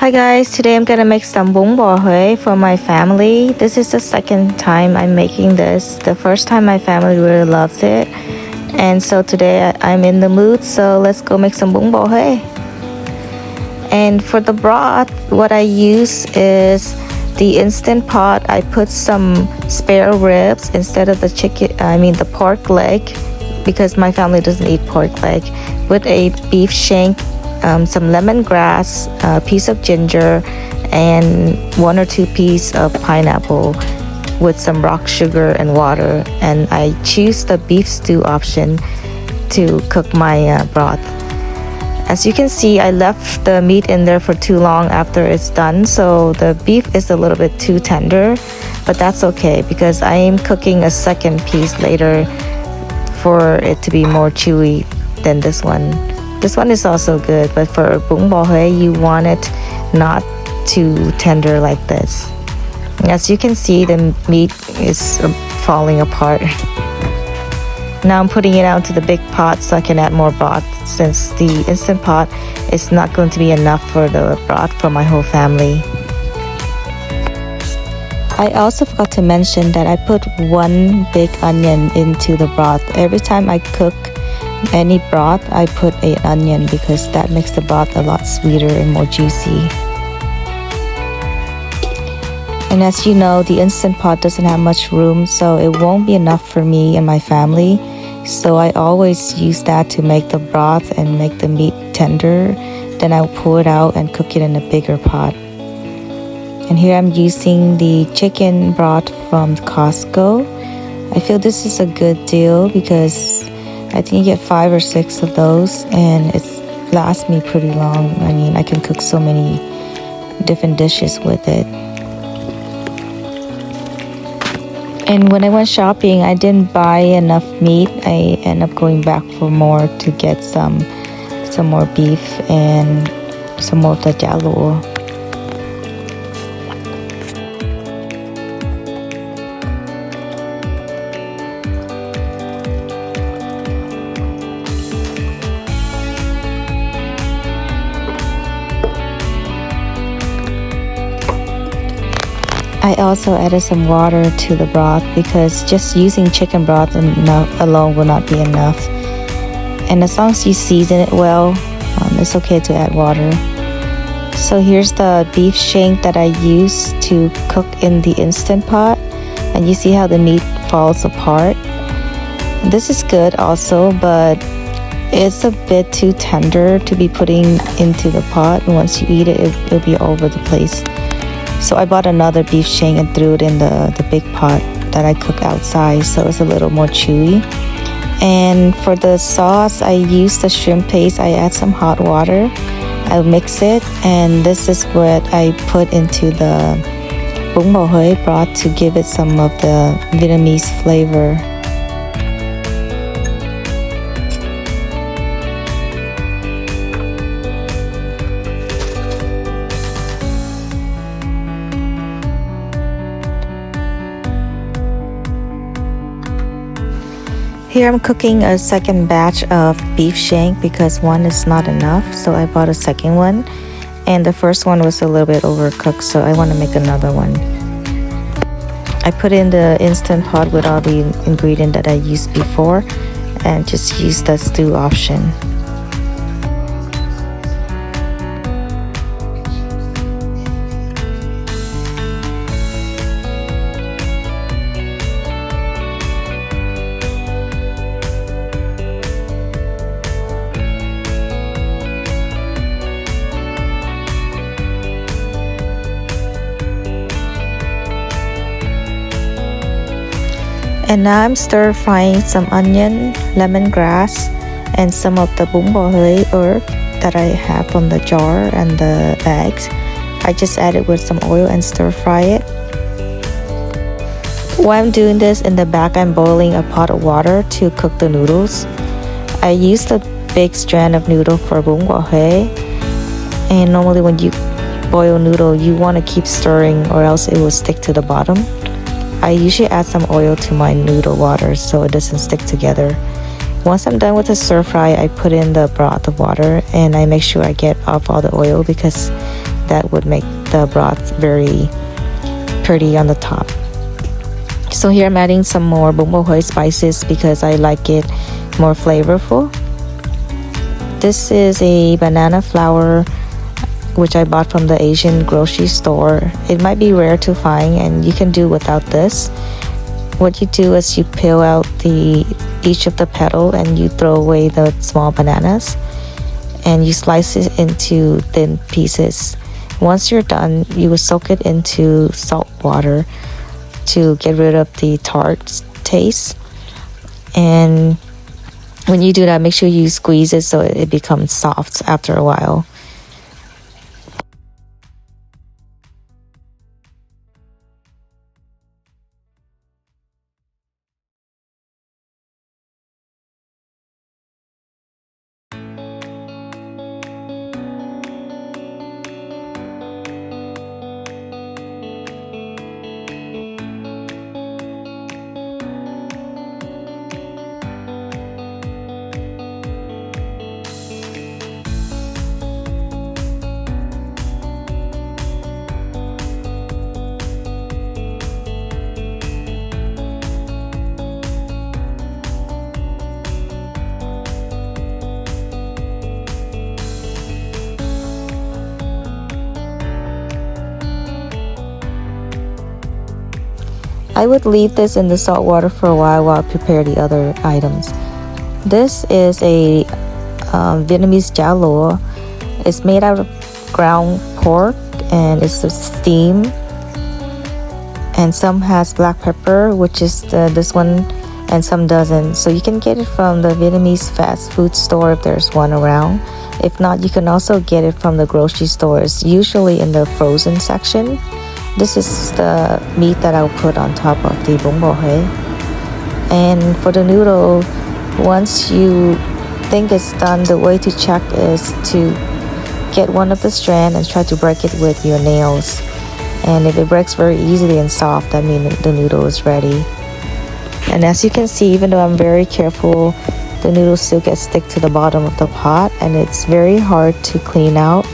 Hi guys, today I'm gonna make some Bun Bo Hue for my family. This is the second time I'm making this. The first time my family really loves it. And so today I'm in the mood, so let's go make some Bun Bo Hue. And for the broth, what I use is the Instant Pot. I put some spare ribs instead of the pork leg, because my family doesn't eat pork leg, with a beef shank, some lemongrass, a piece of ginger, and 1 or 2 pieces of pineapple with some rock sugar and water. And I choose the beef stew option to cook my broth. As you can see, I left the meat in there for too long after it's done, so the beef is a little bit too tender, but that's okay because I am cooking a second piece later for it to be more chewy than this one. This one is also good, but for Bun Bo Hue, you want it not too tender like this. As you can see, the meat is falling apart. Now I'm putting it out to the big pot so I can add more broth, since the Instant Pot is not going to be enough for the broth for my whole family. I also forgot to mention that I put 1 big onion into the broth. Every time I cook any broth, I put an onion because that makes the broth a lot sweeter and more juicy. And as you know, the Instant Pot doesn't have much room, so it won't be enough for me and my family. So I always use that to make the broth and make the meat tender. Then I'll pull it out and cook it in a bigger pot. And here I'm using the chicken broth from Costco. I feel this is a good deal because I think you get 5 or 6 of those and it lasts me pretty long. I mean, I can cook so many different dishes with it. And when I went shopping, I didn't buy enough meat. I ended up going back for more to get some more beef and some more of the jalo. I also added some water to the broth because just using chicken broth alone will not be enough. And as long as you season it well, it's okay to add water. So here's the beef shank that I used to cook in the Instant Pot. And you see how the meat falls apart. This is good also, but it's a bit too tender to be putting into the pot. Once you eat it, it'll be all over the place. So I bought another beef shank and threw it in the big pot that I cook outside, so it's a little more chewy. And for the sauce, I use the shrimp paste. I add some hot water. I'll mix it, and this is what I put into the Bun Bo Hue broth to give it some of the Vietnamese flavor. Here I'm cooking a second batch of beef shank because one is not enough, so I bought a second one. And the first one was a little bit overcooked, so I want to make another one. I put in the Instant Pot with all the ingredients that I used before and just use the stew option. And now I'm stir frying some onion, lemongrass, and some of the Bun Bo Hue herb that I have from the jar and the bags. I just add it with some oil and stir fry it. While I'm doing this, in the back I'm boiling a pot of water to cook the noodles. I used a big strand of noodle for Bun Bo Hue. And normally when you boil noodle, you want to keep stirring or else it will stick to the bottom. I usually add some oil to my noodle water so it doesn't stick together. Once I'm done with the stir fry, I put in the broth of water and I make sure I get off all the oil because that would make the broth very pretty on the top. So here I'm adding some more Bun Bo Hue spices because I like it more flavorful. This is a banana flour which I bought from the Asian grocery store. It might be rare to find and you can do without this. What you do is you peel out each of the petal and you throw away the small bananas and you slice it into thin pieces. Once you're done, you will soak it into salt water to get rid of the tart taste. And when you do that, make sure you squeeze it so it becomes soft after a while. I would leave this in the salt water for a while I prepare the other items. This is a Vietnamese chả lúa. It's made out of ground pork and it's steamed. And some has black pepper, which is this one, and some doesn't. So you can get it from the Vietnamese fast food store if there's one around. If not, you can also get it from the grocery stores, usually in the frozen section. This is the meat that I'll put on top of the Bun Bo Hue. And for the noodle, once you think it's done, the way to check is to get one of the strand and try to break it with your nails. And if it breaks very easily and soft, that means the noodle is ready. And as you can see, even though I'm very careful, the noodle still gets stick to the bottom of the pot and it's very hard to clean out.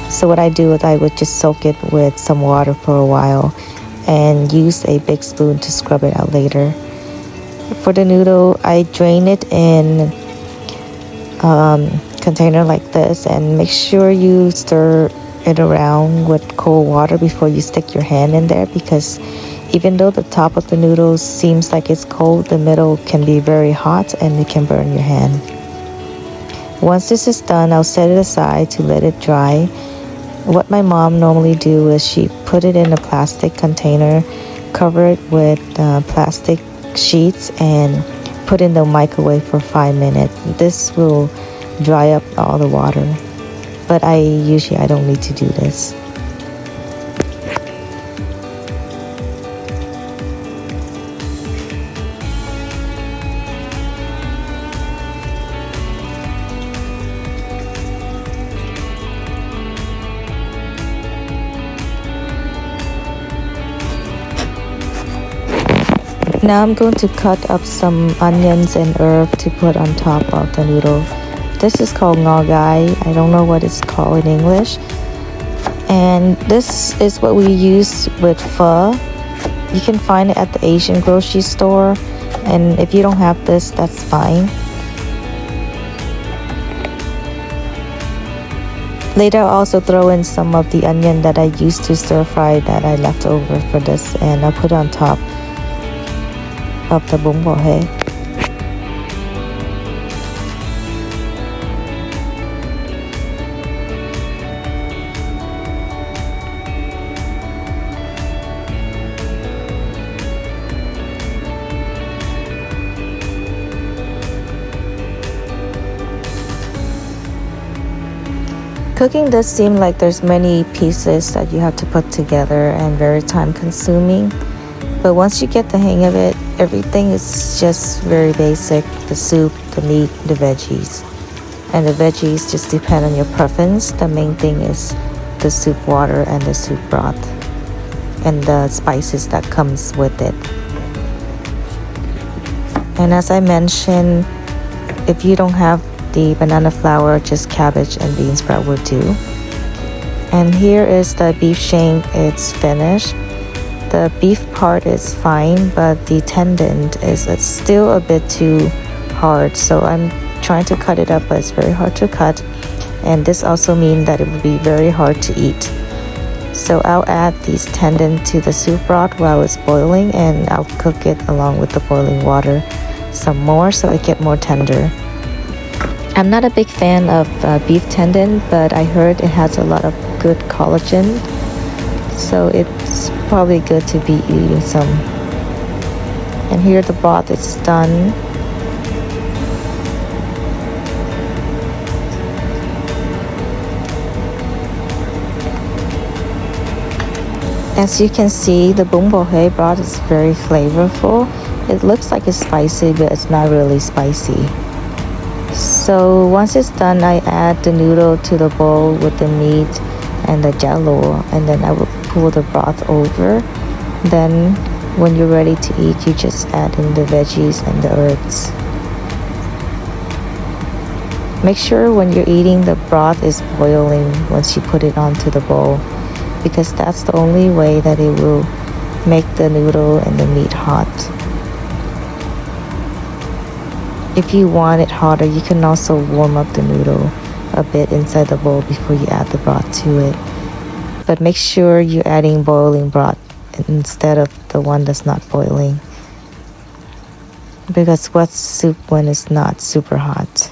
So what I do is I would just soak it with some water for a while and use a big spoon to scrub it out later. For the noodle, I drain it in container like this and make sure you stir it around with cold water before you stick your hand in there, because even though the top of the noodles seems like it's cold, the middle can be very hot and it can burn your hand. Once this is done, I'll set it aside to let it dry. What my mom normally do is she put it in a plastic container, cover it with plastic sheets and put in the microwave for 5 minutes. This will dry up all the water, but I don't need to do this. Now I'm going to cut up some onions and herb to put on top of the noodle. This is called ngon. I don't know what it's called in English. And this is what we use with pho. You can find it at the Asian grocery store. And if you don't have this, that's fine. Later I'll also throw in some of the onion that I used to stir fry that I left over for this, and I'll put it on top of the Bun Bo Hue. Cooking does seem like there's many pieces that you have to put together and very time consuming. But once you get the hang of it, everything is just very basic. The soup, the meat, the veggies. And the veggies just depend on your preference. The main thing is the soup water and the soup broth and the spices that comes with it. And as I mentioned, if you don't have the banana flour, just cabbage and bean sprout will do. And here is the beef shank. It's finished. The beef part is fine, but the tendon is still a bit too hard. So I'm trying to cut it up, but it's very hard to cut. And this also means that it will be very hard to eat. So I'll add these tendon to the soup broth while it's boiling, and I'll cook it along with the boiling water some more so it get more tender. I'm not a big fan of beef tendon, but I heard it has a lot of good collagen, so it's probably good to be eating some. And here the broth is done. As you can see, the Bun Bo Hue broth is very flavorful. It looks like it's spicy, but it's not really spicy. So once it's done, I add the noodle to the bowl with the meat and the jello, and then I will pour the broth over. Then when you're ready to eat, you just add in the veggies and the herbs. Make sure when you're eating, the broth is boiling once you put it onto the bowl, because that's the only way that it will make the noodle and the meat hot. If you want it hotter, you can also warm up the noodle a bit inside the bowl before you add the broth to it. But make sure you're adding boiling broth instead of the one that's not boiling, because what's soup when it's not super hot?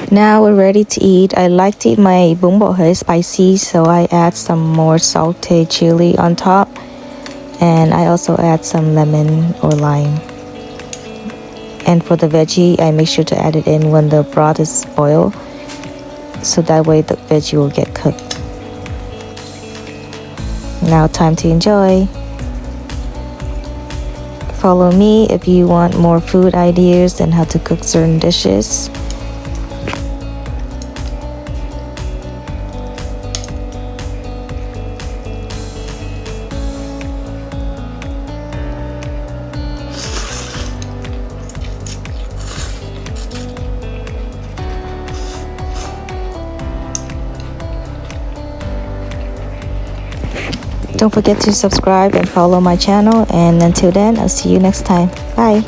Now we're ready to eat. I like to eat my Bun Bo Hue spicy, so I add some more sauteed chili on top, and I also add some lemon or lime. And for the veggie, I make sure to add it in when the broth is boiled, so that way the veggie will get cooked. Now time to enjoy. Follow me if you want more food ideas and how to cook certain dishes. Don't forget to subscribe and follow my channel, and until then, I'll see you next time. Bye.